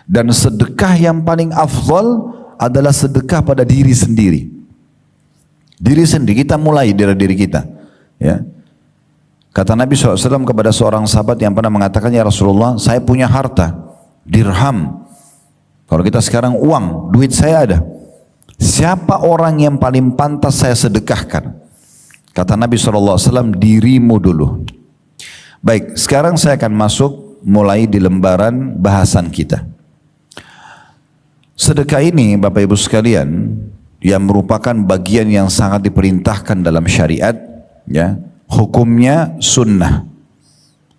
Dan sedekah yang paling afdal adalah sedekah pada diri sendiri. Diri sendiri, kita mulai dari diri kita. Ya. Kata Nabi SAW kepada seorang sahabat yang pernah mengatakan, ya Rasulullah, saya punya harta, dirham. Kalau kita sekarang uang, duit saya ada. Siapa orang yang paling pantas saya sedekahkan? Kata Nabi SAW, dirimu dulu. Baik, sekarang saya akan masuk mulai di lembaran bahasan kita. Sedekah ini Bapak Ibu sekalian, yang merupakan bagian yang sangat diperintahkan dalam syariat, ya, hukumnya sunnah.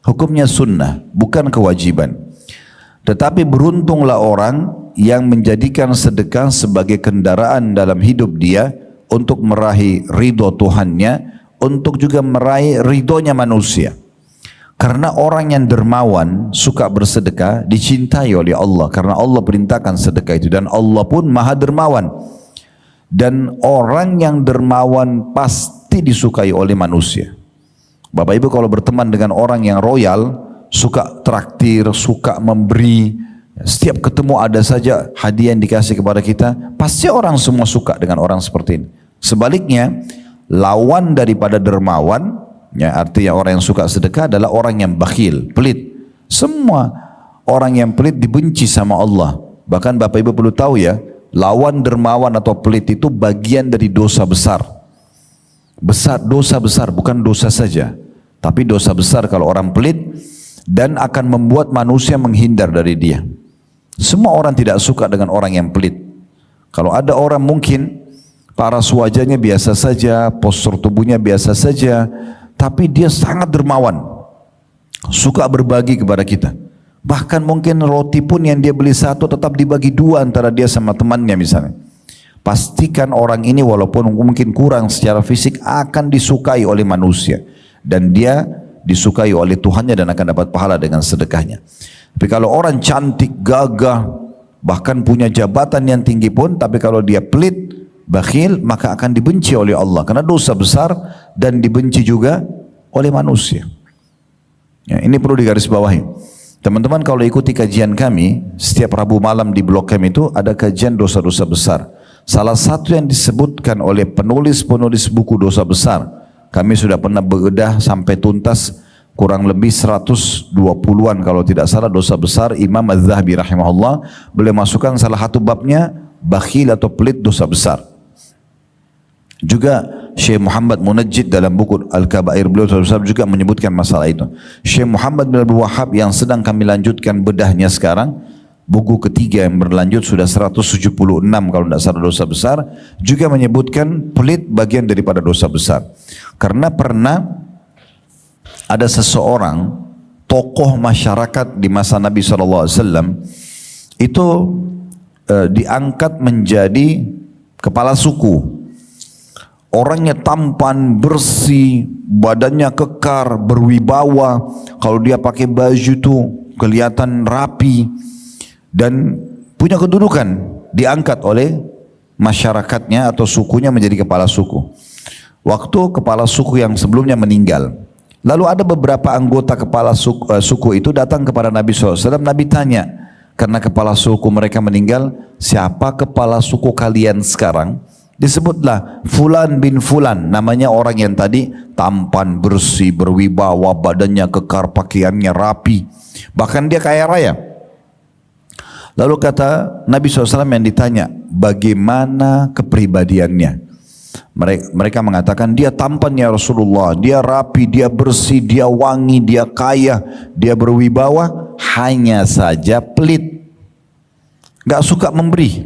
Hukumnya sunnah, bukan kewajiban. Tetapi beruntunglah orang yang menjadikan sedekah sebagai kendaraan dalam hidup dia untuk meraih ridho Tuhannya, untuk juga meraih ridhonya manusia. Karena orang yang dermawan suka bersedekah dicintai oleh Allah, karena Allah perintahkan sedekah itu, dan Allah pun maha dermawan. Dan orang yang dermawan pasti disukai oleh manusia. Bapak Ibu kalau berteman dengan orang yang royal, suka traktir, suka memberi, setiap ketemu ada saja hadiah yang dikasih kepada kita, pasti orang semua suka dengan orang seperti ini. Sebaliknya, lawan daripada dermawan, ya, artinya orang yang suka sedekah adalah orang yang bakhil, pelit. Semua orang yang pelit dibenci sama Allah. Bahkan Bapak Ibu perlu tahu ya, lawan dermawan atau pelit itu bagian dari dosa besar. Dosa besar, bukan dosa saja, tapi dosa besar kalau orang pelit, dan akan membuat manusia menghindar dari dia. Semua orang tidak suka dengan orang yang pelit. Kalau ada orang mungkin paras wajahnya biasa saja, postur tubuhnya biasa saja, tapi dia sangat dermawan, suka berbagi kepada kita. Bahkan mungkin roti pun yang dia beli satu tetap dibagi dua antara dia sama temannya misalnya. Pastikan orang ini walaupun mungkin kurang secara fisik akan disukai oleh manusia. Dan dia disukai oleh Tuhannya dan akan dapat pahala dengan sedekahnya. Tapi kalau orang cantik, gagah, bahkan punya jabatan yang tinggi pun, tapi kalau dia pelit, bakhil, maka akan dibenci oleh Allah. Karena dosa besar dan dibenci juga oleh manusia. Ya, ini perlu digarisbawahi. Teman-teman kalau ikuti kajian kami, setiap Rabu malam di blog kami itu ada kajian dosa-dosa besar. Salah satu yang disebutkan oleh penulis-penulis buku dosa besar, kami sudah pernah bedah sampai tuntas kurang lebih 120-an kalau tidak salah dosa besar. Imam Az-Zahabi rahimahullah boleh masukkan salah satu babnya bakhil atau pelit dosa besar. Juga Syekh Muhammad Munajjid dalam buku Al-Kabair beliau juga menyebutkan masalah itu. Syekh Muhammad bin Abdul Wahhab yang sedang kami lanjutkan bedahnya sekarang, buku ketiga yang berlanjut sudah 176 kalau tidak salah dosa besar, juga menyebutkan pelit bagian daripada dosa besar. Karena pernah ada seseorang tokoh masyarakat di masa Nabi SAW itu diangkat menjadi kepala suku. Orangnya tampan, bersih, badannya kekar, berwibawa. Kalau dia pakai baju tuh kelihatan rapi dan punya kedudukan, diangkat oleh masyarakatnya atau sukunya menjadi kepala suku. Waktu kepala suku yang sebelumnya meninggal, lalu ada beberapa anggota kepala suku itu datang kepada Nabi SAW. Nabi tanya, karena kepala suku mereka meninggal, siapa kepala suku kalian sekarang? Disebutlah Fulan bin Fulan, namanya orang yang tadi tampan, bersih, berwibawa, badannya kekar, pakaiannya rapi, bahkan dia kaya raya. Lalu kata Nabi SAW yang ditanya, bagaimana kepribadiannya? Mereka mengatakan, dia tampan ya Rasulullah, dia rapi, dia bersih, dia wangi, dia kaya, dia berwibawa, hanya saja pelit, gak suka memberi,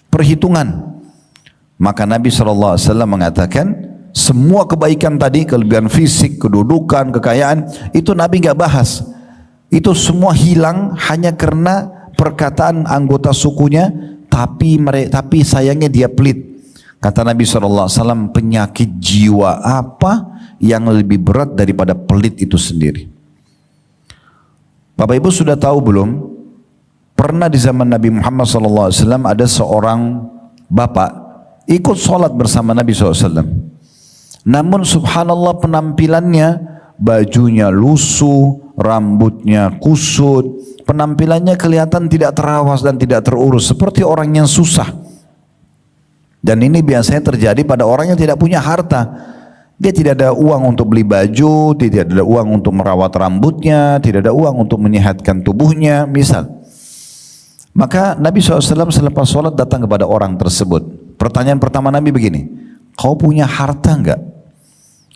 perhitungan. Maka Nabi SAW mengatakan, semua kebaikan tadi, kelebihan fisik, kedudukan, kekayaan, itu Nabi gak bahas. Itu semua hilang hanya karena perkataan anggota sukunya, tapi sayangnya dia pelit. Kata Nabi SAW, penyakit jiwa apa yang lebih berat daripada pelit itu sendiri? Bapak Ibu sudah tahu belum? Pernah di zaman Nabi Muhammad SAW ada seorang bapak ikut sholat bersama Nabi SAW. Namun subhanallah penampilannya bajunya lusuh, rambutnya kusut, penampilannya kelihatan tidak terawas dan tidak terurus, seperti orang yang susah. Dan ini biasanya terjadi pada orang yang tidak punya harta. Dia tidak ada uang untuk beli baju, tidak ada uang untuk merawat rambutnya, tidak ada uang untuk menyehatkan tubuhnya, misal. Maka Nabi SAW selepas sholat datang kepada orang tersebut. Pertanyaan pertama Nabi begini, kau punya harta enggak?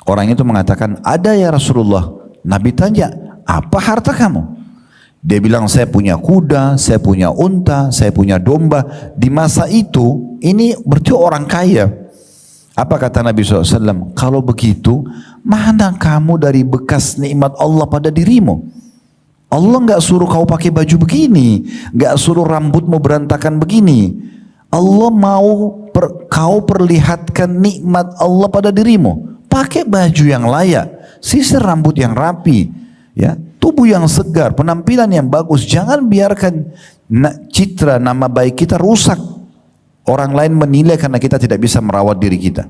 Orang itu mengatakan, ada ya Rasulullah. Nabi tanya, apa harta kamu? Dia bilang, saya punya kuda, saya punya unta, saya punya domba. Di masa itu, ini berarti orang kaya. Apa kata Nabi SAW? Kalau begitu, mana kamu dari bekas nikmat Allah pada dirimu? Allah nggak suruh kau pakai baju begini, nggak suruh rambutmu berantakan begini. Allah mau kau perlihatkan nikmat Allah pada dirimu. Pakai baju yang layak, sisir rambut yang rapi, ya, tubuh yang segar, penampilan yang bagus. Jangan biarkan citra nama baik kita rusak. Orang lain menilai karena kita tidak bisa merawat diri kita.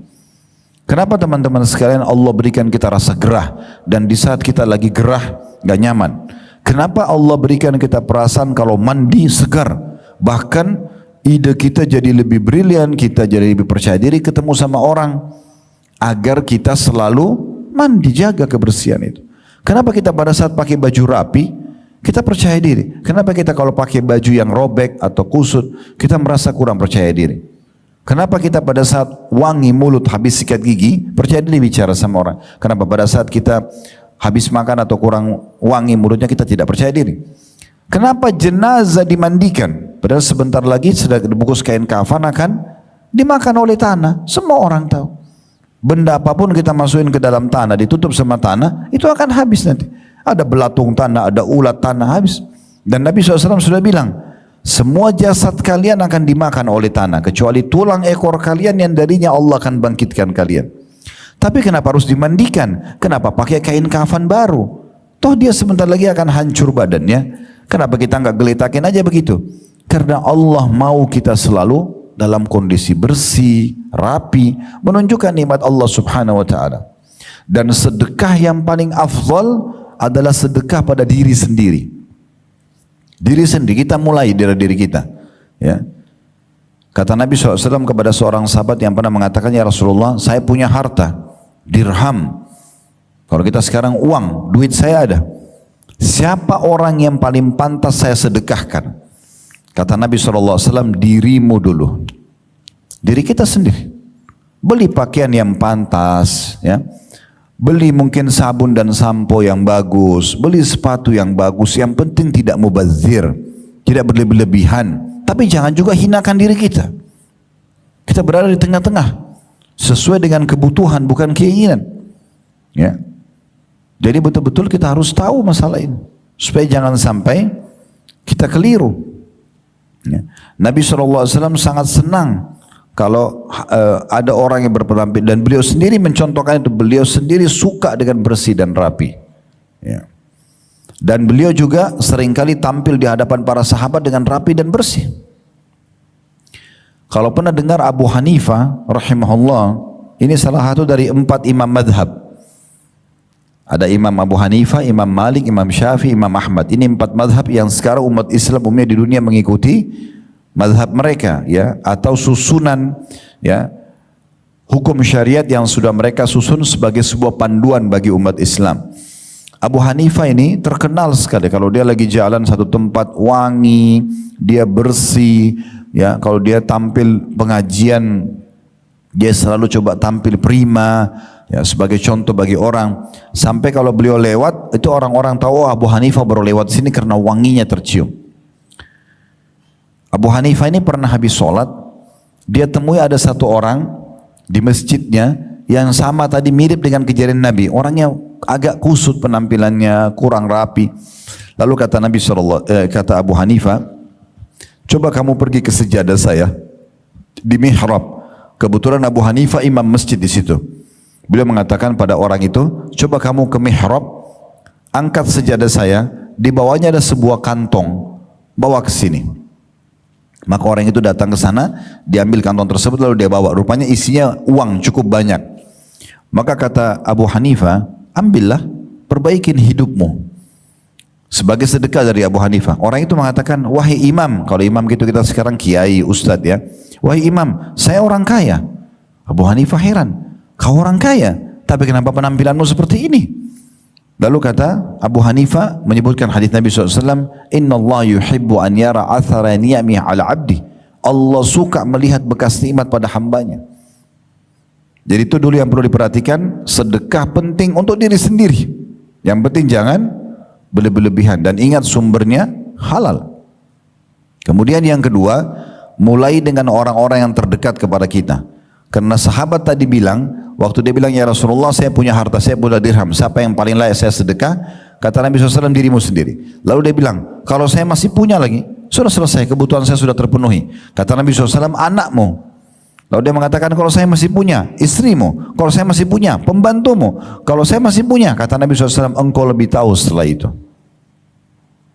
Kenapa teman-teman sekalian Allah berikan kita rasa gerah, dan di saat kita lagi gerah gak nyaman? Kenapa Allah berikan kita perasaan kalau mandi segar? Bahkan ide kita jadi lebih brilian, kita jadi lebih percaya diri ketemu sama orang, agar kita selalu mandi, jaga kebersihan itu. Kenapa kita pada saat pakai baju rapi kita percaya diri? Kenapa kita kalau pakai baju yang robek atau kusut kita merasa kurang percaya diri? Kenapa kita pada saat wangi mulut, habis sikat gigi, percaya diri bicara sama orang? Kenapa pada saat kita habis makan atau kurang wangi mulutnya kita tidak percaya diri? Kenapa jenazah dimandikan padahal sebentar lagi sudah dibungkus kain kafan akan dimakan oleh tanah? Semua orang tahu. Benda apapun kita masukin ke dalam tanah, ditutup sama tanah, itu akan habis nanti. Ada belatung tanah, ada ulat tanah, habis. Dan Nabi SAW sudah bilang, semua jasad kalian akan dimakan oleh tanah, kecuali tulang ekor kalian yang darinya Allah akan bangkitkan kalian. Tapi kenapa harus dimandikan? Kenapa pakai kain kafan baru? Toh dia sebentar lagi akan hancur badannya. Kenapa kita nggak geletakin aja begitu? Karena Allah mau kita selalu dalam kondisi bersih, rapi, menunjukkan nikmat Allah Subhanahu wa taala. Dan sedekah yang paling afdal adalah sedekah pada diri sendiri. Diri sendiri, kita mulai dari diri kita. Ya. Kata Nabi SAW kepada seorang sahabat yang pernah mengatakan, ya Rasulullah, saya punya harta, dirham. Kalau kita sekarang uang, duit saya ada. Siapa orang yang paling pantas saya sedekahkan? Kata Nabi SAW, dirimu dulu. Diri kita sendiri. Beli pakaian yang pantas, ya. Beli mungkin sabun dan sampo yang bagus, beli sepatu yang bagus, yang penting tidak mubazir, tidak berlebihan, tapi jangan juga hinakan diri kita. Kita berada di tengah-tengah, sesuai dengan kebutuhan bukan keinginan. Ya. Jadi betul-betul kita harus tahu masalah ini, supaya jangan sampai kita keliru. Ya. Nabi SAW sangat senang kalau ada orang yang berpenampilan, dan beliau sendiri mencontohkan itu. Beliau sendiri suka dengan bersih dan rapi. Ya. Dan beliau juga seringkali tampil di hadapan para sahabat dengan rapi dan bersih. Kalau pernah dengar Abu Hanifah rahimahullah, ini salah satu dari 4 imam madhab. Ada Imam Abu Hanifah, Imam Malik, Imam Syafi'i, Imam Ahmad. Ini 4 madhab yang sekarang umat Islam umumnya di dunia mengikuti madhab mereka, ya, atau susunan, ya, hukum syariat yang sudah mereka susun sebagai sebuah panduan bagi umat Islam. Abu Hanifah ini terkenal sekali kalau dia lagi jalan satu tempat wangi, dia bersih, ya, kalau dia tampil pengajian dia selalu coba tampil prima, ya, sebagai contoh bagi orang. Sampai kalau beliau lewat, itu orang-orang tahu, oh, Abu Hanifah baru lewat sini karena wanginya tercium. Abu Hanifah ini pernah habis sholat, dia temui ada satu orang di masjidnya yang sama tadi, mirip dengan kejadian Nabi. Orangnya agak kusut penampilannya, kurang rapi. Lalu kata Nabi kata Abu Hanifah, coba kamu pergi ke sejadah saya di mihrab. Kebetulan Abu Hanifah imam masjid di situ. Beliau mengatakan pada orang itu, coba kamu ke mihrab, angkat sejadah saya, di bawahnya ada sebuah kantong, bawa ke sini. Maka orang itu datang ke sana, diambil kantong tersebut lalu dia bawa. Rupanya isinya uang cukup banyak. Maka kata Abu Hanifah, ambillah, perbaikin hidupmu. Sebagai sedekah dari Abu Hanifah. Orang itu mengatakan, wahai imam, kalau imam gitu kita sekarang kiai, ustadz ya. Wahai imam, saya orang kaya. Abu Hanifah heran, kau orang kaya, tapi kenapa penampilanmu seperti ini? Lalu kata Abu Hanifah menyebutkan hadis Nabi SAW, Inna Allah yuhibbu an yara athara ni'amih ala abdi. Allah suka melihat bekas nikmat pada hambanya. Jadi itu dulu yang perlu diperhatikan, sedekah penting untuk diri sendiri. Yang penting jangan berlebihan dan ingat sumbernya halal. Kemudian yang kedua, mulai dengan orang-orang yang terdekat kepada kita. Karena sahabat tadi bilang, waktu dia bilang, ya Rasulullah saya punya harta, saya punya dirham, siapa yang paling layak saya sedekah? Kata Nabi SAW, dirimu sendiri. Lalu dia bilang, kalau saya masih punya lagi, sudah selesai, kebutuhan saya sudah terpenuhi. Kata Nabi SAW, anakmu. Lalu dia mengatakan, kalau saya masih punya, istrimu. Kalau saya masih punya, pembantumu. Kalau saya masih punya, kata Nabi SAW, engkau lebih tahu setelah itu.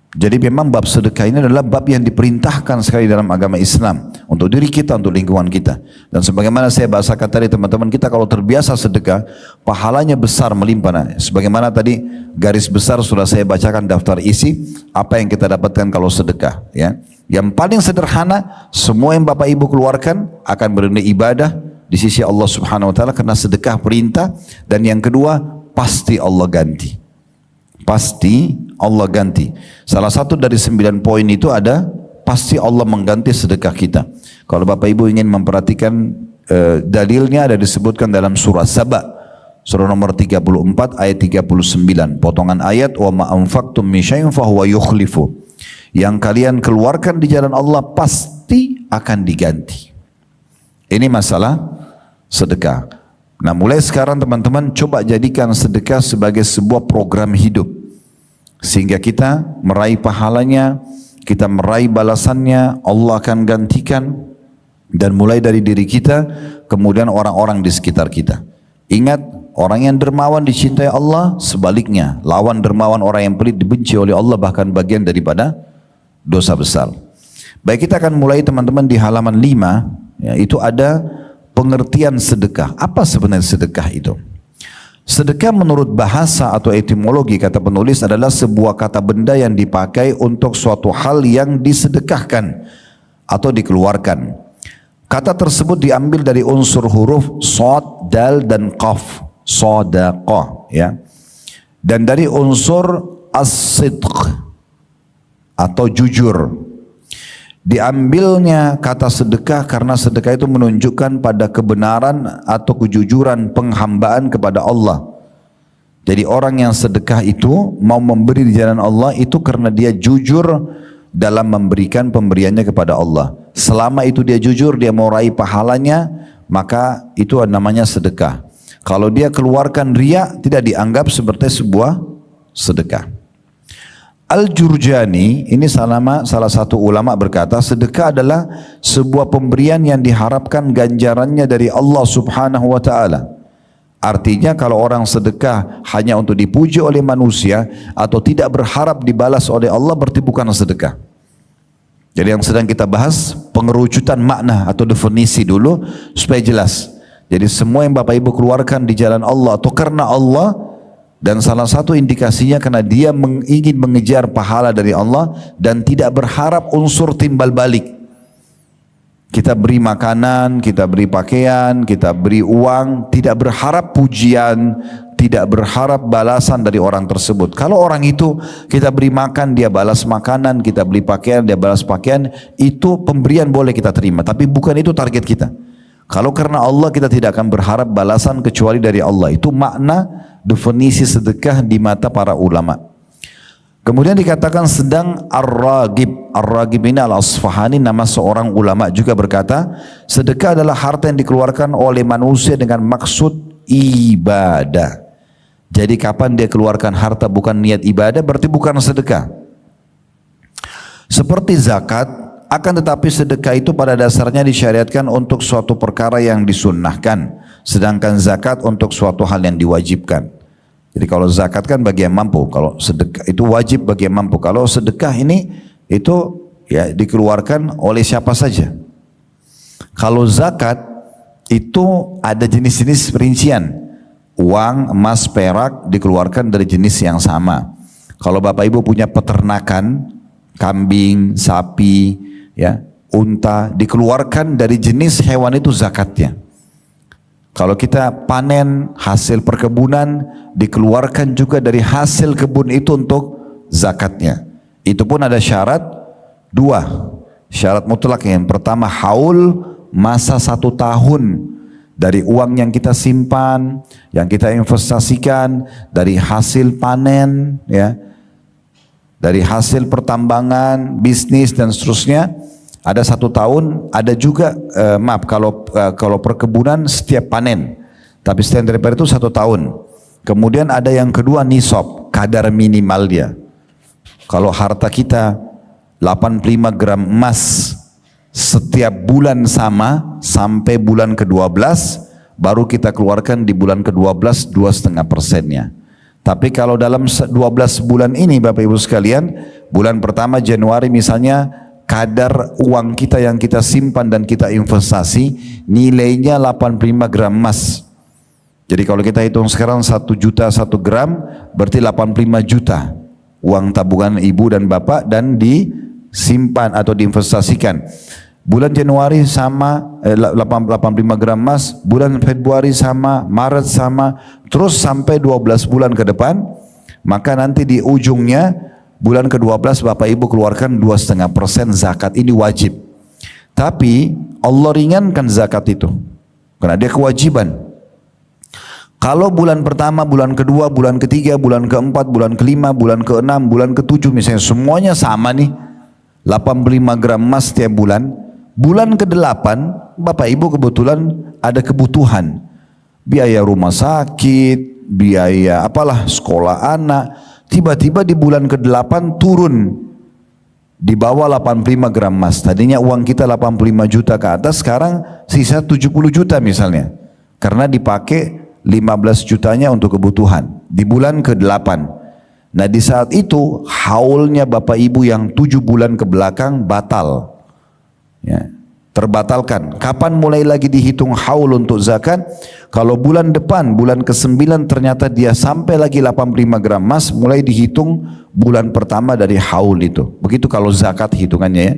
Jadi memang bab sedekah ini adalah bab yang diperintahkan sekali dalam agama Islam. Untuk diri kita, untuk lingkungan kita. Dan sebagaimana saya bahasakan tadi teman-teman, kita kalau terbiasa sedekah, pahalanya besar melimpah. Nah, sebagaimana tadi garis besar sudah saya bacakan daftar isi, apa yang kita dapatkan kalau sedekah. Ya. Yang paling sederhana, semua yang Bapak Ibu keluarkan akan bernilai ibadah di sisi Allah Subhanahu Wa Taala karena sedekah perintah. Dan yang kedua, pasti Allah ganti. Pasti Allah ganti. Salah satu dari 9 poin itu ada pasti Allah mengganti sedekah kita. Kalau Bapak Ibu ingin memperhatikan dalilnya ada disebutkan dalam surah Saba, surah nomor 34 ayat 39. Potongan ayat wa ma anfaqtum min syai'in fahuwa yukhlifu. Yang kalian keluarkan di jalan Allah pasti akan diganti. Ini masalah sedekah. Nah, mulai sekarang teman-teman coba jadikan sedekah sebagai sebuah program hidup. Sehingga kita meraih pahalanya, kita meraih balasannya, Allah akan gantikan. Dan mulai dari diri kita, kemudian orang-orang di sekitar kita. Ingat, orang yang dermawan dicintai Allah, sebaliknya. Lawan dermawan orang yang pelit dibenci oleh Allah, bahkan bagian daripada dosa besar. Baik, kita akan mulai teman-teman di halaman 5, ya, itu ada pengertian sedekah. Apa sebenarnya sedekah itu? Sedekah menurut bahasa atau etimologi kata penulis adalah sebuah kata benda yang dipakai untuk suatu hal yang disedekahkan atau dikeluarkan. Kata tersebut diambil dari unsur huruf sod, dal dan qaf, sodaqah, ya. Dan dari unsur as-sidq atau jujur. Diambilnya kata sedekah karena sedekah itu menunjukkan pada kebenaran atau kejujuran penghambaan kepada Allah. Jadi orang yang sedekah itu mau memberi di jalan Allah itu karena dia jujur dalam memberikan pemberiannya kepada Allah. Selama itu dia jujur, dia mau raih pahalanya, maka itu namanya sedekah. Kalau dia keluarkan riya, tidak dianggap seperti sebuah sedekah. Al-Jurjani, ini salah satu ulama berkata, sedekah adalah sebuah pemberian yang diharapkan ganjarannya dari Allah Subhanahu wa Ta'ala. Artinya kalau orang sedekah hanya untuk dipuji oleh manusia atau tidak berharap dibalas oleh Allah, berarti bukan sedekah. Jadi yang sedang kita bahas pengerucutan makna atau definisi dulu supaya jelas. Jadi semua yang Bapak Ibu keluarkan di jalan Allah atau karena Allah, dan salah satu indikasinya karena dia ingin mengejar pahala dari Allah dan tidak berharap unsur timbal balik. Kita beri makanan, kita beri pakaian, kita beri uang, tidak berharap pujian, tidak berharap balasan dari orang tersebut. Kalau orang itu kita beri makan, dia balas makanan, kita beli pakaian, dia balas pakaian, itu pemberian boleh kita terima, tapi bukan itu target kita. Kalau karena Allah kita tidak akan berharap balasan kecuali dari Allah. Itu makna definisi sedekah di mata para ulama. Kemudian dikatakan sedang Ar-Ragib. Ar-Ragib ini Al-Asfahani, nama seorang ulama juga berkata, sedekah adalah harta yang dikeluarkan oleh manusia dengan maksud ibadah. Jadi kapan dia keluarkan harta bukan niat ibadah, berarti bukan sedekah. Seperti zakat, akan tetapi sedekah itu pada dasarnya disyariatkan untuk suatu perkara yang disunnahkan, sedangkan zakat untuk suatu hal yang diwajibkan. Jadi kalau zakat kan bagi yang mampu, kalau sedekah itu wajib bagi yang mampu. Kalau sedekah ini itu ya dikeluarkan oleh siapa saja. Kalau zakat itu ada jenis-jenis perincian. uang, emas, perak dikeluarkan dari jenis yang sama. Kalau Bapak Ibu punya peternakan, kambing, sapi, ya, unta, dikeluarkan dari jenis hewan itu zakatnya. Kalau kita panen hasil perkebunan, dikeluarkan juga dari hasil kebun itu untuk zakatnya. Itu pun ada syarat dua, syarat mutlak. Yang pertama haul, masa 1 tahun dari uang yang kita simpan, yang kita investasikan, dari hasil panen, ya, dari hasil pertambangan, bisnis dan seterusnya. Ada 1 tahun, ada juga kalau perkebunan setiap panen, tapi selain daripada itu 1 tahun. Kemudian ada yang kedua nisab, kadar minimal dia. Kalau harta kita 85 gram emas setiap bulan sama sampai bulan ke-12, baru kita keluarkan di bulan ke-12 2,5%-nya. Tapi kalau dalam 12 bulan ini Bapak Ibu sekalian, bulan pertama Januari misalnya, kadar uang kita yang kita simpan dan kita investasi nilainya 85 gram emas. Jadi kalau kita hitung sekarang 1 juta 1 gram berarti 85 juta uang tabungan ibu dan bapak dan disimpan atau diinvestasikan. Bulan Januari sama 85 gram emas, bulan Februari sama, Maret sama, terus sampai 12 bulan ke depan, maka nanti di ujungnya bulan ke-12 Bapak Ibu keluarkan 2,5% zakat. Ini wajib. Tapi Allah ringankan zakat itu karena dia kewajiban. Kalau bulan pertama, bulan kedua, bulan ketiga, bulan keempat, bulan kelima, bulan keenam, bulan ketujuh misalnya semuanya sama nih 85 gram emas setiap bulan. Bulan ke-8 Bapak Ibu kebetulan ada kebutuhan, biaya rumah sakit, biaya apalah sekolah anak. Tiba-tiba di bulan ke-8 turun di bawah 85 gram emas. Tadinya uang kita 85 juta ke atas, sekarang sisa 70 juta misalnya. Karena dipakai 15 jutanya untuk kebutuhan di bulan ke-8. Nah di saat itu haulnya Bapak Ibu yang 7 bulan ke belakang batal. Ya, terbatalkan. Kapan mulai lagi dihitung haul untuk zakat? Kalau bulan depan, bulan ke-9 ternyata dia sampai lagi 85 gram emas, mulai dihitung bulan pertama dari haul itu. Begitu kalau zakat hitungannya ya.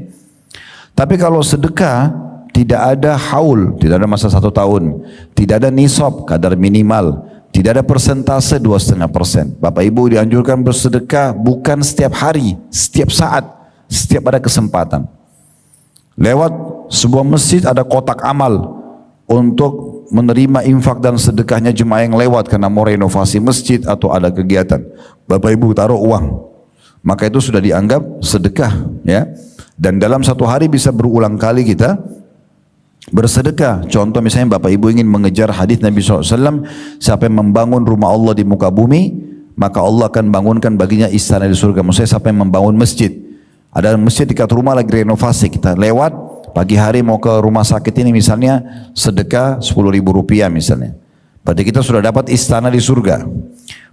Tapi kalau sedekah tidak ada haul, tidak ada masa 1 tahun, tidak ada nisab, kadar minimal, tidak ada persentase 2,5%. Bapak Ibu dianjurkan bersedekah bukan setiap hari, setiap saat, setiap ada kesempatan. Lewat sebuah masjid ada kotak amal untuk menerima infak dan sedekahnya jemaah yang lewat karena mau renovasi masjid atau ada kegiatan. Bapak Ibu taruh uang, maka itu sudah dianggap sedekah, ya. Dan dalam 1 hari bisa berulang kali kita bersedekah. Contoh misalnya Bapak Ibu ingin mengejar hadis Nabi SAW, siapa yang membangun rumah Allah di muka bumi, maka Allah akan bangunkan baginya istana di surga. Maksudnya siapa yang membangun masjid, ada masjid dekat rumah lagi renovasi, kita lewat pagi hari mau ke rumah sakit ini misalnya, sedekah 10.000 rupiah misalnya, berarti kita sudah dapat istana di surga.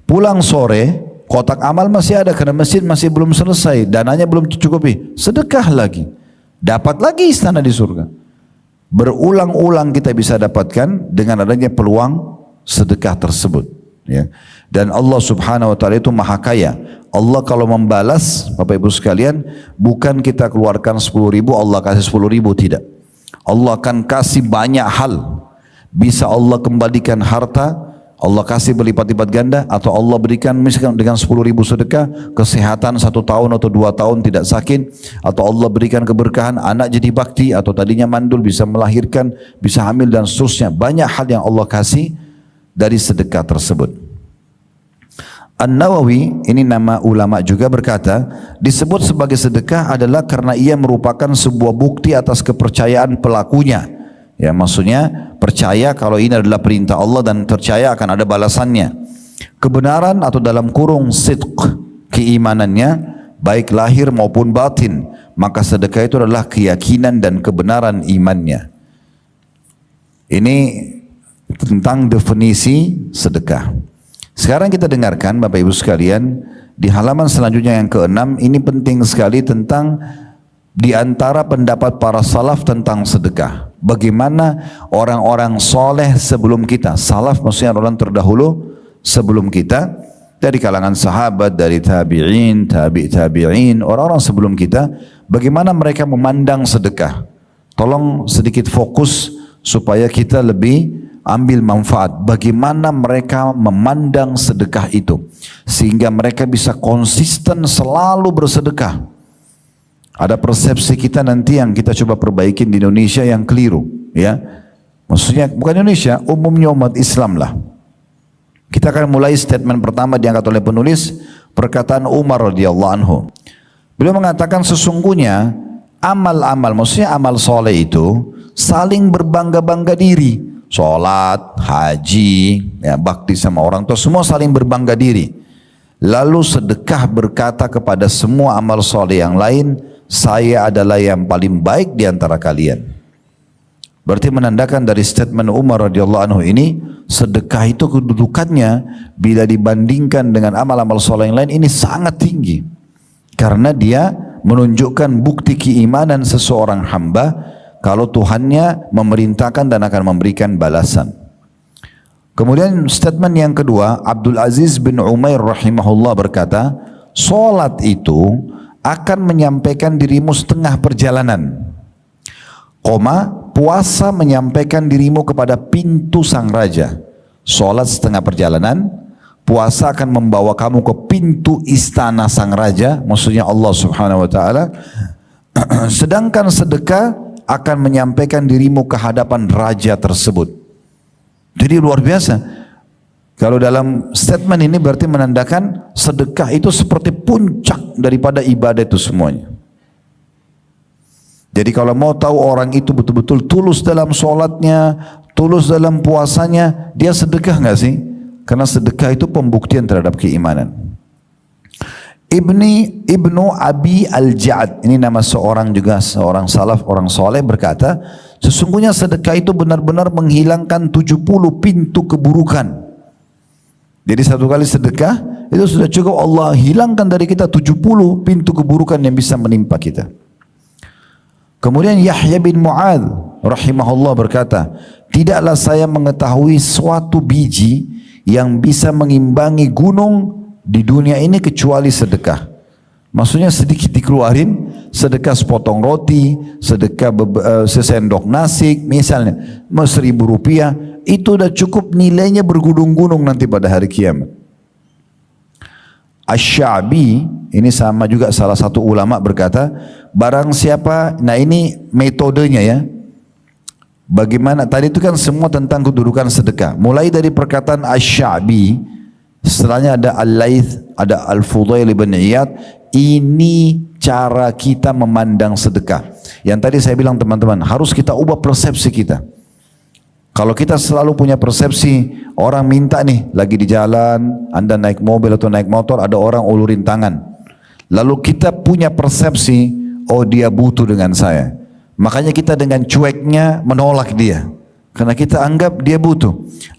Pulang sore kotak amal masih ada karena masjid masih belum selesai, dananya belum cukupi, sedekah lagi, dapat lagi istana di surga. Berulang-ulang kita bisa dapatkan dengan adanya peluang sedekah tersebut, ya. Dan Allah Subhanahu wa taala itu maha kaya. Allah kalau membalas Bapak Ibu sekalian, bukan kita keluarkan 10.000 Allah kasih 10.000, tidak. Allah akan kasih banyak hal. Bisa Allah kembalikan harta, Allah kasih berlipat-lipat ganda, atau Allah berikan misalkan dengan 10.000 sedekah kesehatan 1 tahun atau 2 tahun tidak sakit, atau Allah berikan keberkahan anak jadi bakti, atau tadinya mandul bisa melahirkan, bisa hamil dan seterusnya. Banyak hal yang Allah kasih dari sedekah tersebut. An-Nawawi, ini nama ulama juga, berkata disebut sebagai sedekah adalah karena ia merupakan sebuah bukti atas kepercayaan pelakunya. Ya, maksudnya percaya kalau ini adalah perintah Allah dan percaya akan ada balasannya. Kebenaran atau dalam kurung sidq, keimanannya baik lahir maupun batin, maka sedekah itu adalah keyakinan dan kebenaran imannya. Ini tentang definisi sedekah. Sekarang kita dengarkan Bapak Ibu sekalian di halaman selanjutnya yang ke-6, ini penting sekali tentang di antara pendapat para salaf tentang sedekah. Bagaimana orang-orang soleh sebelum kita, salaf maksudnya orang terdahulu sebelum kita, dari kalangan sahabat, dari tabi'in, tabi'in, orang-orang sebelum kita, bagaimana mereka memandang sedekah. Tolong sedikit fokus supaya kita lebih ambil manfaat. Bagaimana mereka memandang sedekah itu, sehingga mereka bisa konsisten selalu bersedekah. Ada persepsi kita nanti yang kita coba perbaikin di Indonesia yang keliru, ya. Maksudnya bukan Indonesia, umumnya umat Islam lah. Kita akan mulai statement pertama diangkat oleh penulis, perkataan Umar radhiyallahu anhu. Beliau mengatakan sesungguhnya amal-amal, maksudnya amal soleh itu saling berbangga-bangga diri. Sholat, haji, ya, bakti sama orang tua, semua saling berbangga diri. Lalu sedekah berkata kepada semua amal soleh yang lain, saya adalah yang paling baik di antara kalian. Berarti menandakan dari statement Umar radhiyallahu anhu ini, sedekah itu kedudukannya bila dibandingkan dengan amal-amal soleh yang lain ini sangat tinggi. Karena dia menunjukkan bukti keimanan seseorang hamba kalau Tuhannya memerintahkan dan akan memberikan balasan. Kemudian statement yang kedua, Abdul Aziz bin Umair rahimahullah berkata, solat itu akan menyampaikan dirimu setengah perjalanan, puasa menyampaikan dirimu kepada pintu sang raja. Solat setengah perjalanan, puasa akan membawa kamu ke pintu istana sang raja, maksudnya Allah subhanahu wa ta'ala. Sedangkan sedekah akan menyampaikan dirimu ke hadapan raja tersebut. Jadi luar biasa. Kalau dalam statement ini berarti menandakan sedekah itu seperti puncak daripada ibadah itu semuanya. Jadi kalau mau tahu orang itu betul-betul tulus dalam sholatnya, tulus dalam puasanya, dia sedekah nggak sih? Karena sedekah itu pembuktian terhadap keimanan. Ibnu Abi Al-Ja'ad, ini nama seorang juga, seorang salaf, orang soleh berkata, sesungguhnya sedekah itu benar-benar menghilangkan 70 pintu keburukan. Jadi satu kali sedekah, itu sudah cukup Allah hilangkan dari kita 70 pintu keburukan yang bisa menimpa kita. Kemudian Yahya bin Mu'adz rahimahullah berkata, tidaklah saya mengetahui suatu biji yang bisa mengimbangi gunung di dunia ini kecuali sedekah. Maksudnya sedikit dikeluarin, sedekah sepotong roti, sedekah sesendok nasi misalnya, 1.000 rupiah, itu udah cukup nilainya bergunung-gunung nanti pada hari kiamat. Asy-Sya'bi, ini sama juga salah satu ulama berkata, barang siapa, nah ini metodenya ya, bagaimana, tadi itu kan semua tentang kedudukan sedekah, mulai dari perkataan Asy-Sya'bi, setelahnya ada Al-Laits, ada Al-Fudail bin Iyad. Ini cara kita memandang sedekah. Yang tadi saya bilang teman-teman, harus kita ubah persepsi kita. Kalau kita selalu punya persepsi, orang minta nih, lagi di jalan, Anda naik mobil atau naik motor, ada orang ulurin tangan. Lalu kita punya persepsi, oh dia butuh dengan saya. Makanya kita dengan cueknya menolak dia. Karena kita anggap dia butuh.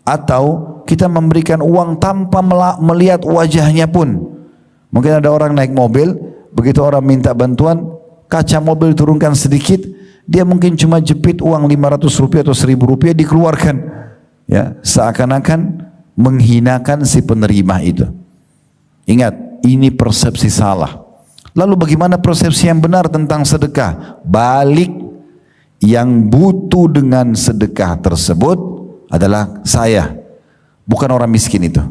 Atau kita memberikan uang tanpa melihat wajahnya pun. Mungkin ada orang naik mobil, begitu orang minta bantuan, kaca mobil turunkan sedikit, dia mungkin cuma jepit uang 500 rupiah atau 1.000 rupiah dikeluarkan. Ya, seakan-akan menghinakan si penerima itu. Ingat, ini persepsi salah. Lalu bagaimana persepsi yang benar tentang sedekah? Balik, yang butuh dengan sedekah tersebut adalah saya, bukan orang miskin itu.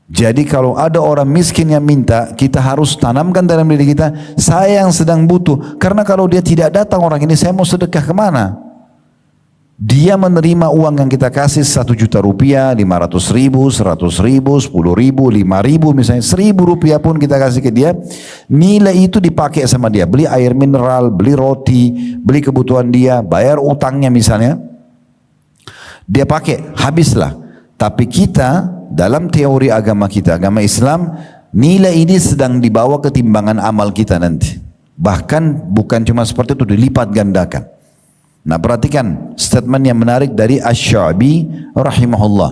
Jadi kalau ada orang miskin yang minta, kita harus tanamkan dalam diri kita, saya yang sedang butuh. Karena kalau dia tidak datang orang ini, saya mau sedekah kemana? Dia menerima uang yang kita kasih 1 juta rupiah, 500 ribu, 100 ribu, 10 ribu, 5 ribu misalnya, 1.000 rupiah pun kita kasih ke dia, nilai itu dipakai sama dia, beli air mineral, beli roti, beli kebutuhan dia, bayar utangnya misalnya, dia pakai, habislah. Tapi kita, dalam teori agama kita, agama Islam, nilai ini sedang dibawa ke timbangan amal kita nanti. Bahkan bukan cuma seperti itu, dilipat gandakan. Nah perhatikan statement yang menarik dari Asy-Sya'bi rahimahullah.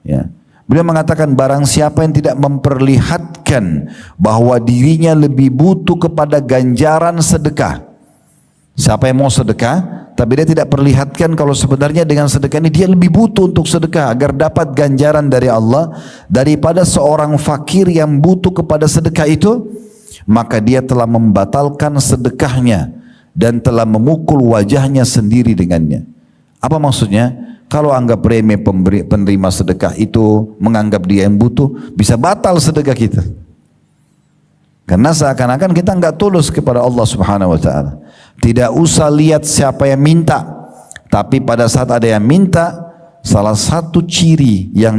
Ya. Beliau mengatakan barang siapa yang tidak memperlihatkan bahwa dirinya lebih butuh kepada ganjaran sedekah. Siapa yang mau sedekah tapi dia tidak perlihatkan kalau sebenarnya dengan sedekah ini dia lebih butuh untuk sedekah agar dapat ganjaran dari Allah daripada seorang fakir yang butuh kepada sedekah itu, maka dia telah membatalkan sedekahnya dan telah memukul wajahnya sendiri dengannya. Apa maksudnya? Kalau anggap remeh penerima sedekah itu, menganggap dia yang butuh, bisa batal sedekah kita. Karena seakan-akan kita enggak tulus kepada Allah Subhanahu wa taala. Tidak usah lihat siapa yang minta, tapi pada saat ada yang minta, salah satu ciri yang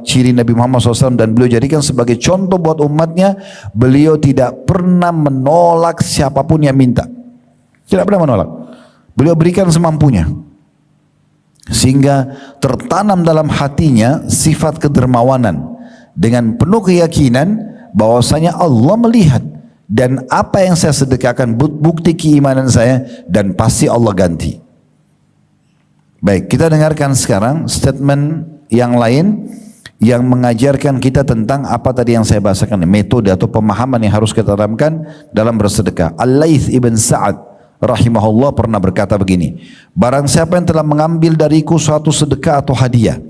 ciri Nabi Muhammad SAW dan beliau jadikan sebagai contoh buat umatnya, beliau tidak pernah menolak siapapun yang minta. Tidak pernah menolak. Beliau berikan semampunya. Sehingga tertanam dalam hatinya sifat kedermawanan dengan penuh keyakinan bahwasanya Allah melihat dan apa yang saya sedekahkan bukti keimanan saya dan pasti Allah ganti. Baik, kita dengarkan sekarang statement yang lain yang mengajarkan kita tentang apa tadi yang saya bahasakan, metode atau pemahaman yang harus kita tanamkan dalam bersedekah. Al-Laits ibn Sa'ad rahimahullah pernah berkata begini, barang siapa yang telah mengambil dariku suatu sedekah atau hadiah,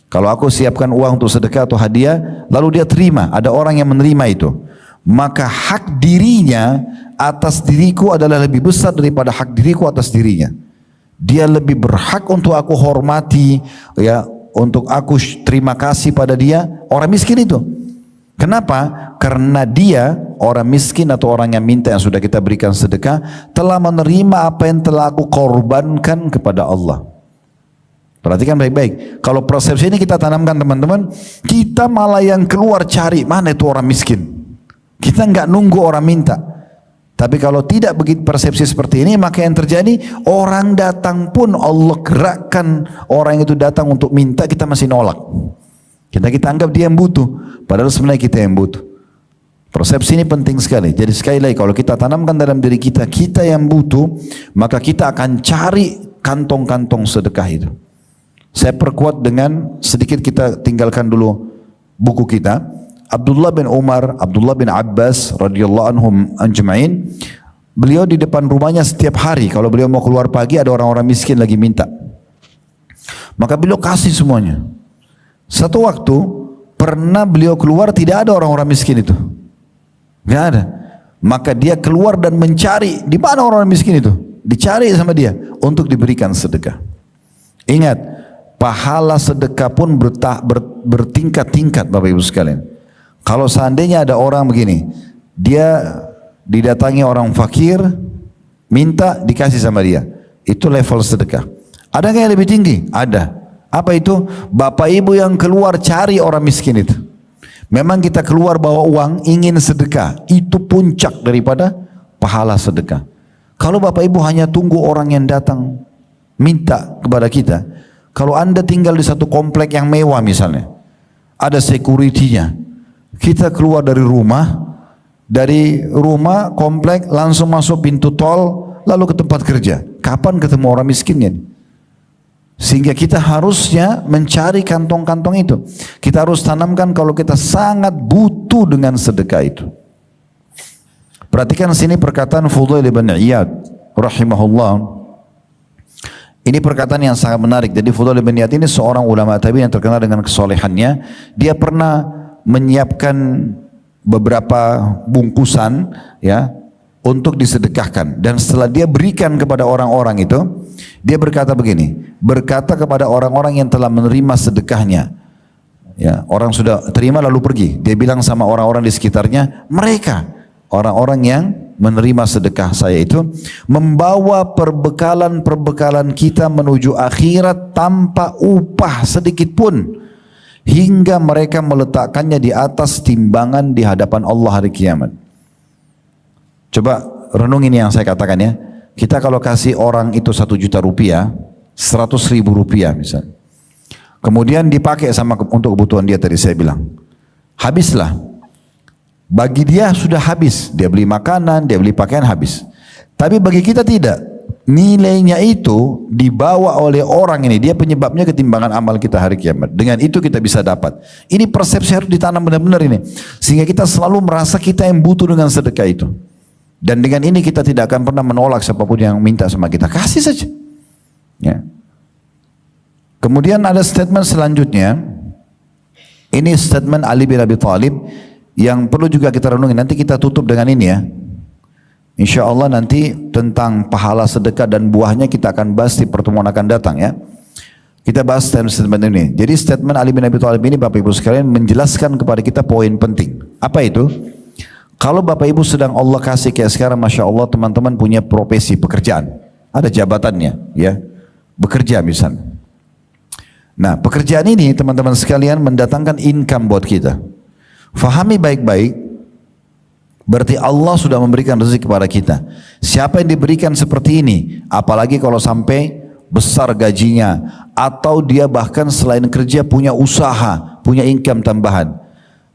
kalau aku siapkan uang untuk sedekah atau hadiah, lalu dia terima, ada orang yang menerima itu, maka hak dirinya atas diriku adalah lebih besar daripada hak diriku atas dirinya. Dia lebih berhak untuk aku hormati, ya, untuk aku terima kasih pada dia, orang miskin itu. Kenapa? Karena dia, orang miskin atau orang yang minta yang sudah kita berikan sedekah, telah menerima apa yang telah aku korbankan kepada Allah. Perhatikan baik-baik. Kalau persepsi ini kita tanamkan teman-teman, kita malah yang keluar cari mana itu orang miskin. Kita nggak nunggu orang minta. Tapi kalau tidak begitu persepsi seperti ini, maka yang terjadi orang datang pun Allah gerakkan orang itu datang untuk minta, kita masih nolak. Kita anggap dia yang butuh, padahal sebenarnya kita yang butuh. Persepsi ini penting sekali. Jadi sekali lagi kalau kita tanamkan dalam diri kita, kita yang butuh, maka kita akan cari kantong-kantong sedekah itu. Saya perkuat dengan sedikit, kita tinggalkan dulu buku kita. Abdullah bin Umar, Abdullah bin Abbas radhiyallahu anhum ajma'in, beliau di depan rumahnya setiap hari kalau beliau mau keluar pagi ada orang-orang miskin lagi minta. Maka beliau kasih semuanya. Satu waktu pernah beliau keluar tidak ada orang-orang miskin itu. Tidak ada. Maka dia keluar dan mencari di mana orang miskin itu. Dicari sama dia untuk diberikan sedekah. Ingat, pahala sedekah pun bertingkat-tingkat Bapak Ibu sekalian. Kalau seandainya ada orang begini, dia didatangi orang fakir, minta dikasih sama dia. Itu level sedekah. Ada nggak yang lebih tinggi? Ada. Apa itu? Bapak ibu yang keluar cari orang miskin itu. Memang kita keluar bawa uang ingin sedekah, itu puncak daripada pahala sedekah. Kalau bapak ibu hanya tunggu orang yang datang minta kepada kita, kalau anda tinggal di satu komplek yang mewah misalnya, ada security-nya, kita keluar dari rumah komplek langsung masuk pintu tol lalu ke tempat kerja, kapan ketemu orang miskinnya? Sehingga kita harusnya mencari kantong-kantong itu. Kita harus tanamkan kalau kita sangat butuh dengan sedekah itu. Perhatikan sini perkataan Fudail bin Iyad rahimahullah. Ini perkataan yang sangat menarik. Jadi Fudail bin Iyad ini seorang ulama tabi'in yang terkenal dengan kesolehannya. Dia pernah menyiapkan beberapa bungkusan ya untuk disedekahkan, dan setelah dia berikan kepada orang-orang itu, dia berkata begini, berkata kepada orang-orang yang telah menerima sedekahnya, ya, orang sudah terima lalu pergi, dia bilang sama orang-orang di sekitarnya, mereka orang-orang yang menerima sedekah saya itu membawa perbekalan kita menuju akhirat tanpa upah sedikit pun, hingga mereka meletakkannya di atas timbangan di hadapan Allah hari kiamat. Coba renungin yang saya katakan ya. Kita kalau kasih orang itu 1 juta rupiah, 100.000 rupiah misalnya, kemudian dipakai untuk kebutuhan dia tadi saya bilang, habislah. Bagi dia sudah habis, dia beli makanan, dia beli pakaian, habis. Tapi bagi kita tidak. Nilainya itu dibawa oleh orang ini, dia penyebabnya ketimbangan amal kita hari kiamat. Dengan itu kita bisa dapat. Ini persepsi harus ditanam benar-benar ini, sehingga kita selalu merasa kita yang butuh dengan sedekah itu. Dan dengan ini kita tidak akan pernah menolak siapapun yang minta sama kita. Kasih saja. Ya. Kemudian ada statement selanjutnya. Ini statement Ali bin Abi Thalib yang perlu juga kita renungi. Nanti kita tutup dengan ini ya. Insya Allah nanti tentang pahala sedekah dan buahnya kita akan bahas di pertemuan akan datang ya. Kita bahas statement ini. Jadi statement Ali bin Abi Thalib ini Bapak Ibu sekalian menjelaskan kepada kita poin penting. Apa itu? Kalau Bapak Ibu sedang Allah kasih kayak sekarang, Masya Allah teman-teman punya profesi, pekerjaan. Ada jabatannya, ya. Bekerja misalnya. Nah pekerjaan ini teman-teman sekalian mendatangkan income buat kita. Fahami baik-baik, berarti Allah sudah memberikan rezeki kepada kita. Siapa yang diberikan seperti ini, apalagi kalau sampai besar gajinya, atau dia bahkan selain kerja punya usaha, punya income tambahan.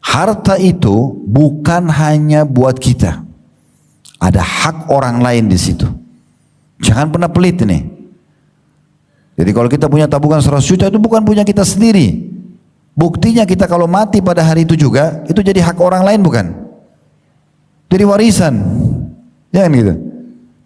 Harta itu bukan hanya buat kita. Ada hak orang lain di situ. Jangan pernah pelit ini. Jadi kalau kita punya tabungan 100 juta itu bukan punya kita sendiri. Buktinya kita kalau mati pada hari itu juga, itu jadi hak orang lain bukan? Jadi warisan. Jangan gitu.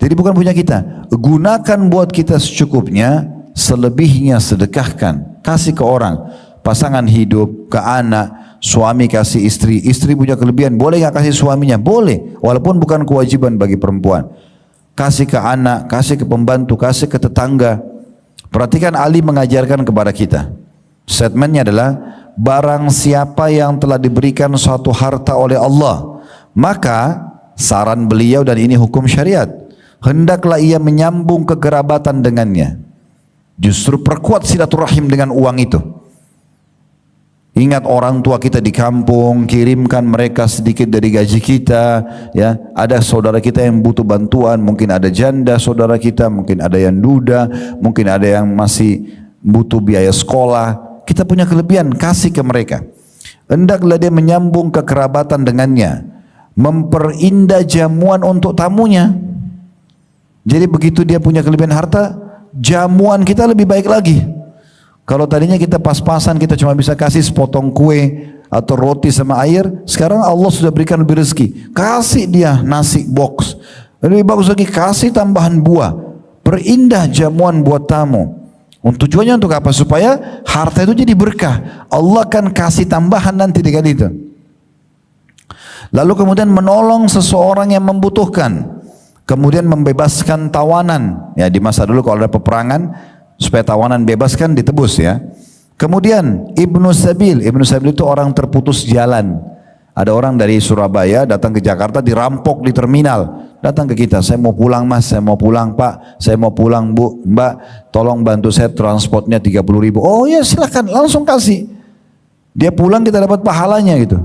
Jadi bukan punya kita. Gunakan buat kita secukupnya, selebihnya sedekahkan. Kasih ke orang. Pasangan hidup, ke anak, suami kasih istri, istri punya kelebihan, boleh nggak kasih suaminya? Boleh, walaupun bukan kewajiban bagi perempuan. Kasih ke anak, kasih ke pembantu, kasih ke tetangga. Perhatikan Ali mengajarkan kepada kita. Statementnya adalah, barang siapa yang telah diberikan suatu harta oleh Allah, maka saran beliau dan ini hukum syariat, hendaklah ia menyambung kekerabatan dengannya. Justru perkuat silaturahim dengan uang itu. Ingat orang tua kita di kampung, kirimkan mereka sedikit dari gaji kita, ya. Ada saudara kita yang butuh bantuan, mungkin ada janda saudara kita, mungkin ada yang duda, mungkin ada yang masih butuh biaya sekolah. Kita punya kelebihan, kasih ke mereka. Hendaklah dia menyambung kekerabatan dengannya, memperindah jamuan untuk tamunya. Jadi begitu dia punya kelebihan harta, jamuan kita lebih baik lagi. Kalau tadinya kita pas-pasan, kita cuma bisa kasih sepotong kue atau roti sama air, sekarang Allah sudah berikan lebih rezeki. Kasih dia nasi box. Lebih bagus lagi, kasih tambahan buah. Perindah jamuan buat tamu. Tujuannya untuk apa? Supaya harta itu jadi berkah. Allah akan kasih tambahan nanti dengan itu. Lalu kemudian menolong seseorang yang membutuhkan. Kemudian membebaskan tawanan. Ya, di masa dulu kalau ada peperangan, supaya tawanan bebas kan ditebus ya. Kemudian Ibnu Sabil itu orang terputus jalan. Ada orang dari Surabaya datang ke Jakarta, dirampok di terminal. Datang ke kita, saya mau pulang mas, saya mau pulang pak, saya mau pulang bu, mbak, tolong bantu saya transportnya 30.000. Oh ya silakan, langsung kasih. Dia pulang kita dapat pahalanya gitu.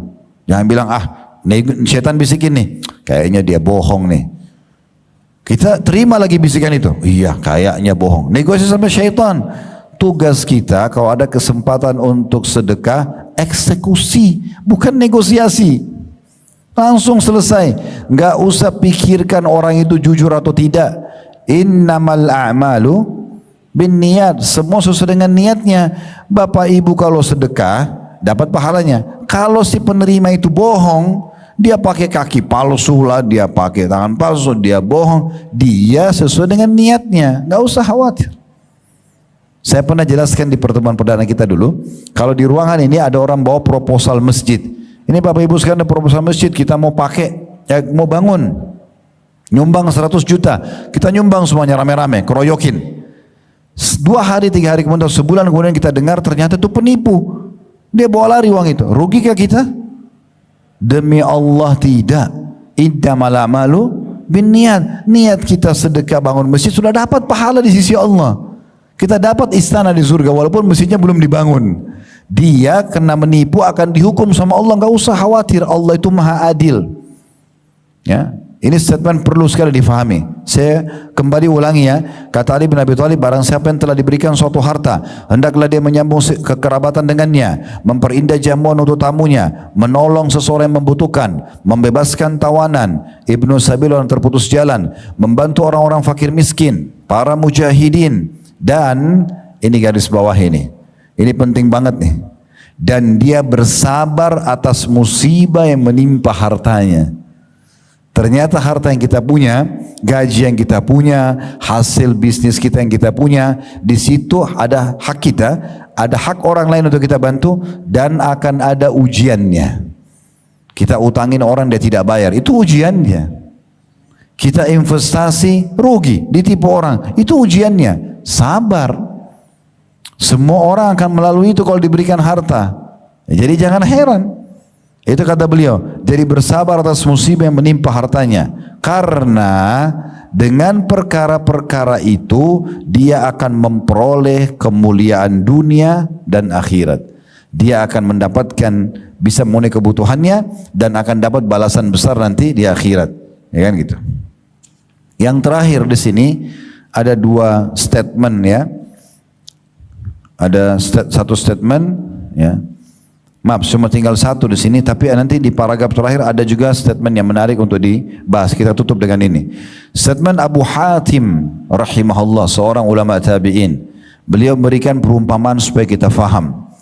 Jangan bilang setan bisikin nih, kayaknya dia bohong nih. Kita terima lagi bisikan itu. Iya, kayaknya bohong. Negosiasi sama syaitan. Tugas kita kalau ada kesempatan untuk sedekah, eksekusi, bukan negosiasi. Langsung selesai. Enggak usah pikirkan orang itu jujur atau tidak. Innamal a'malu binniyat. Semua sesuai dengan niatnya. Bapak Ibu kalau sedekah dapat pahalanya. Kalau si penerima itu bohong, dia pakai kaki palsu lah, dia pakai tangan palsu, dia bohong, dia sesuai dengan niatnya, nggak usah khawatir. Saya pernah jelaskan di pertemuan perdana kita dulu, kalau di ruangan ini ada orang bawa proposal masjid. Ini Bapak Ibu sekarang ada proposal masjid, kita mau pakai, mau bangun, nyumbang 100 juta, kita nyumbang semuanya rame-rame, keroyokin. 2 hari, 3 hari kemudian, sebulan kemudian kita dengar ternyata itu penipu, dia bawa lari uang itu, rugikah kita? Demi Allah tidak. Innamal a'malu binniyat. Niat kita sedekah bangun masjid sudah dapat pahala di sisi Allah. Kita dapat istana di surga walaupun masjidnya belum dibangun. Dia kena menipu akan dihukum sama Allah, enggak usah khawatir, Allah itu Maha Adil. Ya. Ini statement perlu sekali difahami. Saya kembali ulangi ya. Kata Ali bin Abi Thalib, barang siapa yang telah diberikan suatu harta, hendaklah dia menyambung kekerabatan dengannya, memperindah jamuan untuk tamunya, menolong seseorang yang membutuhkan, membebaskan tawanan, Ibnu Sabil orang terputus jalan, membantu orang-orang fakir miskin, para mujahidin, dan ini garis bawah ini. Ini penting banget nih. Dan dia bersabar atas musibah yang menimpa hartanya. Ternyata harta yang kita punya, gaji yang kita punya, hasil bisnis kita yang kita punya, di situ ada hak kita, ada hak orang lain untuk kita bantu, dan akan ada ujiannya. Kita utangin orang dia tidak bayar, itu ujiannya. Kita investasi rugi, ditipu orang, itu ujiannya. Sabar. Semua orang akan melalui itu kalau diberikan harta. Jadi jangan heran. Itu kata beliau, jadi bersabar atas musibah yang menimpa hartanya. Karena dengan perkara-perkara itu dia akan memperoleh kemuliaan dunia dan akhirat. Dia akan mendapatkan, bisa memenuhi kebutuhannya dan akan dapat balasan besar nanti di akhirat. Ya kan gitu. Yang terakhir di sini ada dua statement ya. Ada satu statement ya. Maaf, cuma tinggal satu di sini, tapi nanti di paragraf terakhir ada juga statement yang menarik untuk dibahas. Kita tutup dengan ini. Statement Abu Hatim rahimahullah, seorang ulama tabi'in. Beliau memberikan perumpamaan supaya kita faham.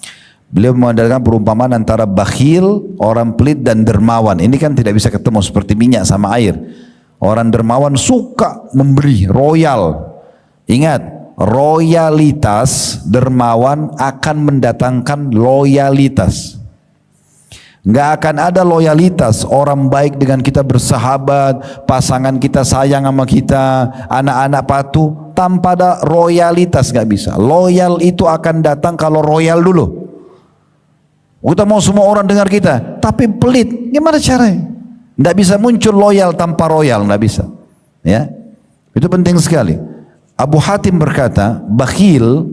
Beliau mengadakan perumpamaan antara bakhil, orang pelit dan dermawan. Ini kan tidak bisa ketemu seperti minyak sama air. Orang dermawan suka memberi, royal. Ingat, royalitas dermawan akan mendatangkan loyalitas. Nggak akan ada loyalitas orang baik dengan kita bersahabat, pasangan kita sayang sama kita, anak-anak patuh, tanpa ada royalitas nggak bisa. Loyal itu akan datang kalau royal dulu. Kita mau semua orang dengar kita, tapi pelit, gimana caranya? Nggak bisa muncul loyal tanpa royal, nggak bisa. Ya, itu penting sekali. Abu Hatim berkata, bakhil,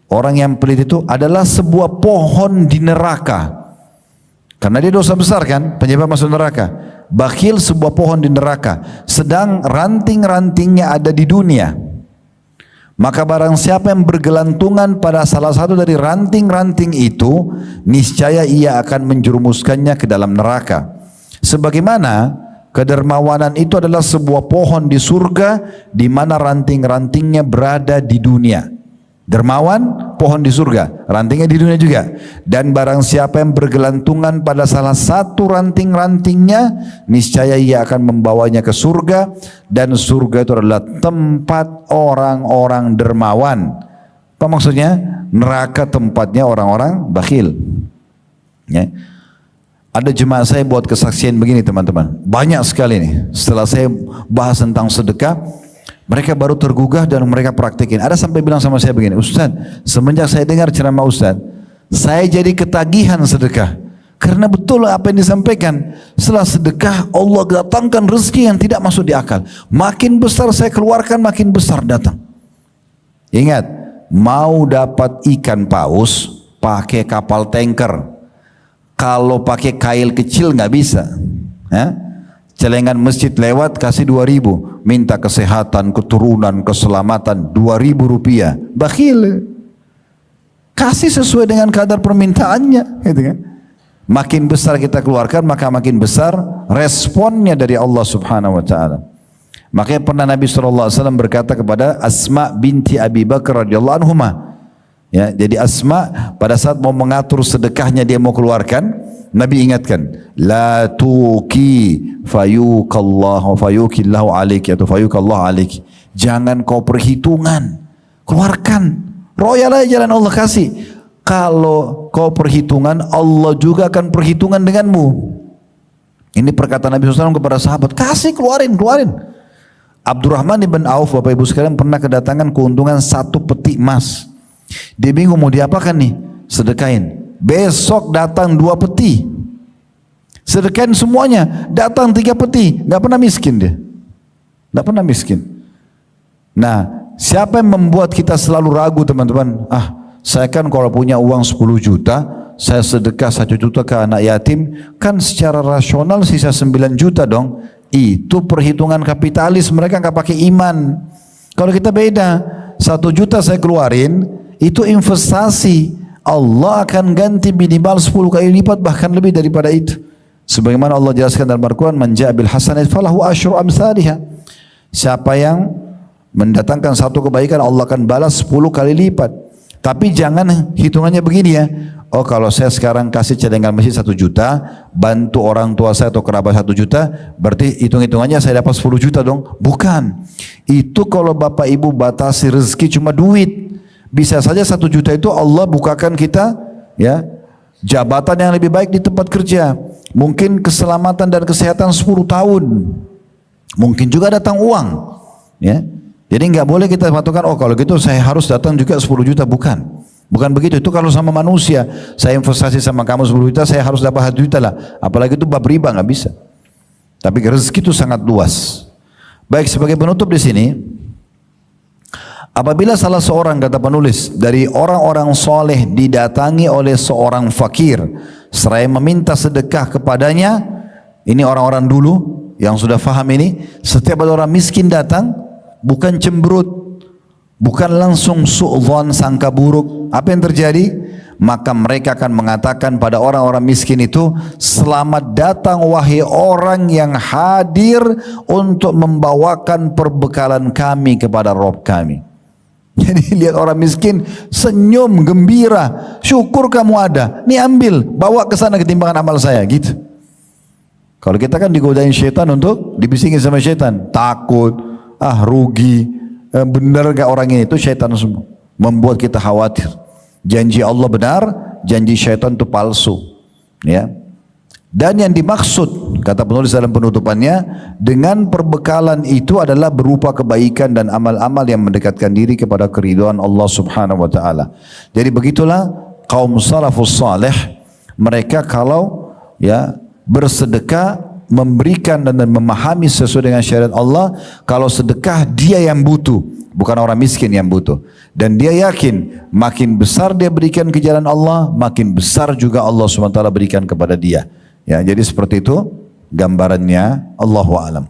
orang yang pelit itu adalah sebuah pohon di neraka. Karena dia dosa besar kan, penyebab masuk neraka. Bakhil sebuah pohon di neraka, sedang ranting-rantingnya ada di dunia. Maka barang siapa yang bergelantungan pada salah satu dari ranting-ranting itu, niscaya ia akan menjerumuskannya ke dalam neraka. Sebagaimana kedermawanan itu adalah sebuah pohon di surga di mana ranting-rantingnya berada di dunia. Dermawan, pohon di surga, rantingnya di dunia juga. Dan barang siapa yang bergelantungan pada salah satu ranting-rantingnya, niscaya ia akan membawanya ke surga, dan surga itu adalah tempat orang-orang dermawan. Apa maksudnya? Neraka tempatnya orang-orang bakhil. Ya. Ada jemaah saya buat kesaksian begini teman-teman, banyak sekali nih. Setelah saya bahas tentang sedekah, mereka baru tergugah dan mereka praktekin. Ada sampai bilang sama saya begini, Ustaz, semenjak saya dengar ceramah Ustaz, saya jadi ketagihan sedekah. Karena betul apa yang disampaikan, setelah sedekah Allah datangkan rezeki yang tidak masuk di akal. Makin besar saya keluarkan, makin besar datang. Ingat, mau dapat ikan paus, pakai kapal tanker. Kalau pakai kail kecil nggak bisa. Celengan masjid lewat kasih 2.000, minta kesehatan, keturunan, keselamatan 2.000 rupiah. Bakhil. Kasih sesuai dengan kadar permintaannya, gitu kan? Makin besar kita keluarkan, maka makin besar responnya dari Allah Subhanahu wa taala. Makanya pernah Nabi SAW berkata kepada Asma binti Abi Bakar radhiyallahu anhuma. Ya, jadi Asma pada saat mau mengatur sedekahnya dia mau keluarkan, Nabi ingatkan, la tuqi fayukallahu fayukillahu alaiki atau fayukallahu alaiki. Jangan kau perhitungan, keluarkan. Royal aja jalan Allah kasih. Kalau kau perhitungan, Allah juga akan perhitungan denganmu. Ini perkataan Nabi SAW kepada sahabat, kasih keluarin. Abdurrahman ibn Auf, Bapak Ibu sekalian, pernah kedatangan keuntungan 1 peti emas. Dia bingung mau diapakan nih, sedekahin. Besok datang 2 peti, sedekahin semuanya. Datang 3 peti, nggak pernah miskin dia, nggak pernah miskin. Nah, siapa yang membuat kita selalu ragu teman-teman? Saya kan kalau punya uang 10 juta, saya sedekah 1 juta ke anak yatim, kan secara rasional sisa 9 juta dong. Itu perhitungan kapitalis, mereka nggak pakai iman. Kalau kita beda, 1 juta saya keluarin, itu investasi. Allah akan ganti minimal 10 kali lipat, bahkan lebih daripada itu. Sebagaimana Allah jelaskan dalam Al-Quran, man ja'a bil hasanati falahu asyru amsalihha. Siapa yang mendatangkan satu kebaikan, Allah akan balas 10 kali lipat. Tapi jangan hitungannya begini ya. Oh kalau saya sekarang kasih celengan masjid 1 juta, bantu orang tua saya atau kerabat 1 juta, berarti hitung-hitungannya saya dapat 10 juta dong. Bukan. Itu kalau bapak ibu batasi rezeki cuma duit. Bisa saja 1 juta itu Allah bukakan kita ya jabatan yang lebih baik di tempat kerja. Mungkin keselamatan dan kesehatan 10 tahun. Mungkin juga datang uang. Ya. Jadi nggak boleh kita patokan, oh kalau gitu saya harus datang juga 10 juta. Bukan. Bukan begitu, itu kalau sama manusia. Saya investasi sama kamu 10 juta, saya harus dapat 1 juta lah. Apalagi itu bab riba, nggak bisa. Tapi rezeki itu sangat luas. Baik, sebagai penutup di sini, apabila salah seorang, kata penulis, dari orang-orang soleh didatangi oleh seorang fakir, seraya meminta sedekah kepadanya, ini orang-orang dulu yang sudah faham ini, setiap ada orang miskin datang, bukan cemberut, bukan langsung su'dzon, sangka buruk. Apa yang terjadi? Maka mereka akan mengatakan pada orang-orang miskin itu, selamat datang wahai orang yang hadir untuk membawakan perbekalan kami kepada Rabb kami. Jadi lihat orang miskin senyum gembira, syukur kamu ada, nih ambil, bawa ke sana ketimbangan amal saya, gitu. Kalau kita kan digodain syaitan untuk dibisingin sama syaitan, takut, rugi, benar gak orang ini, itu syaitan semua. Membuat kita khawatir. Janji Allah benar, janji syaitan itu palsu. Ya. Dan yang dimaksud, kata penulis dalam penutupannya, dengan perbekalan itu adalah berupa kebaikan dan amal-amal yang mendekatkan diri kepada keridhaan Allah Subhanahu wa taala. Jadi begitulah kaum salafus saleh, mereka kalau ya bersedekah, memberikan dan memahami sesuai dengan syariat Allah, kalau sedekah dia yang butuh, bukan orang miskin yang butuh. Dan dia yakin makin besar dia berikan ke jalan Allah, makin besar juga Allah SWT berikan kepada dia. Ya, jadi seperti itu gambarannya. Allahu a'lam.